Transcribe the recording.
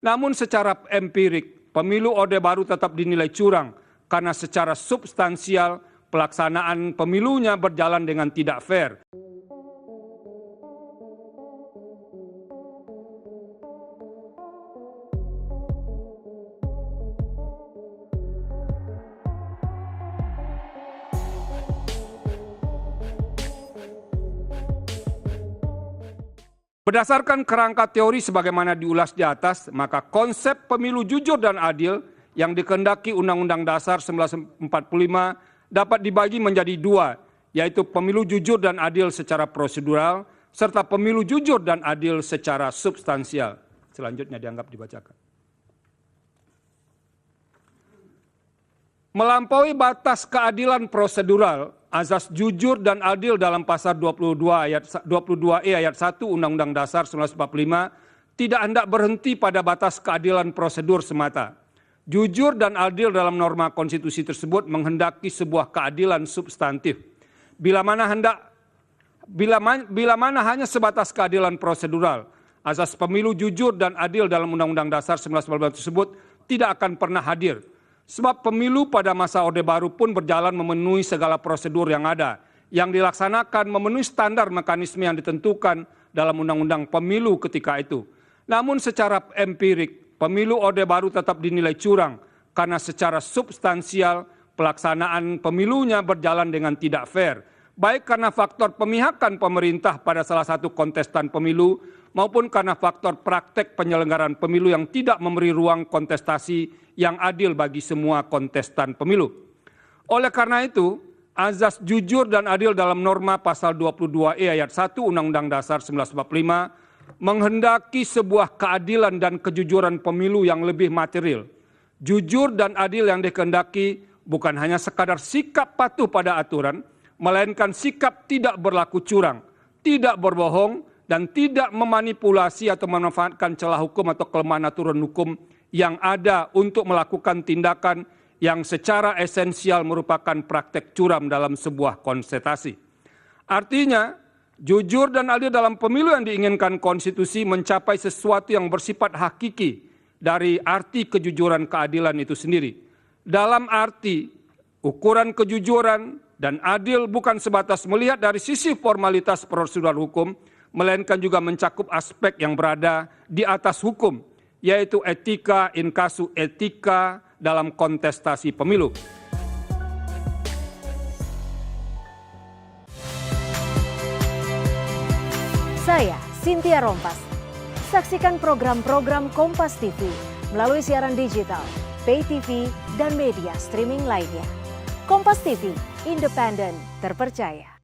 Namun secara empirik, pemilu Orde Baru tetap dinilai curang karena secara substansial pelaksanaan pemilunya berjalan dengan tidak fair. Berdasarkan kerangka teori sebagaimana diulas di atas, maka konsep pemilu jujur dan adil yang dikehendaki Undang-Undang Dasar 1945 dapat dibagi menjadi dua, yaitu pemilu jujur dan adil secara prosedural, serta pemilu jujur dan adil secara substansial. Selanjutnya dianggap dibacakan. Melampaui batas keadilan prosedural, azas jujur dan adil dalam pasal 22E ayat 1 Undang-Undang Dasar 1945 tidak hendak berhenti pada batas keadilan prosedur semata. Jujur dan adil dalam norma konstitusi tersebut menghendaki sebuah keadilan substantif. Bila mana hanya sebatas keadilan prosedural, azas pemilu jujur dan adil dalam Undang-Undang Dasar 1945 tersebut tidak akan pernah hadir. Sebab pemilu pada masa Orde Baru pun berjalan memenuhi segala prosedur yang ada, yang dilaksanakan memenuhi standar mekanisme yang ditentukan dalam Undang-Undang Pemilu ketika itu. Namun secara empirik, pemilu Orde Baru tetap dinilai curang karena secara substansial pelaksanaan pemilunya berjalan dengan tidak fair, baik karena faktor pemihakan pemerintah pada salah satu kontestan pemilu maupun karena faktor praktek penyelenggaraan pemilu yang tidak memberi ruang kontestasi yang adil bagi semua kontestan pemilu. Oleh karena itu, azas jujur dan adil dalam norma pasal 22E ayat 1 Undang-Undang Dasar 1945 menghendaki sebuah keadilan dan kejujuran pemilu yang lebih material. Jujur dan adil yang dikehendaki bukan hanya sekadar sikap patuh pada aturan, melainkan sikap tidak berlaku curang, tidak berbohong, dan tidak memanipulasi atau memanfaatkan celah hukum atau kelemahan aturan hukum yang ada untuk melakukan tindakan yang secara esensial merupakan praktek curam dalam sebuah kontestasi. Artinya, jujur dan adil dalam pemilu yang diinginkan konstitusi mencapai sesuatu yang bersifat hakiki dari arti kejujuran keadilan itu sendiri. Dalam arti, ukuran kejujuran dan adil bukan sebatas melihat dari sisi formalitas prosedural hukum, melainkan juga mencakup aspek yang berada di atas hukum, yaitu etika in casu etika dalam kontestasi pemilu. Saya Cynthia Rompas. Saksikan program-program Kompas TV melalui siaran digital, pay TV, dan media streaming lainnya. Kompas TV, independen, terpercaya.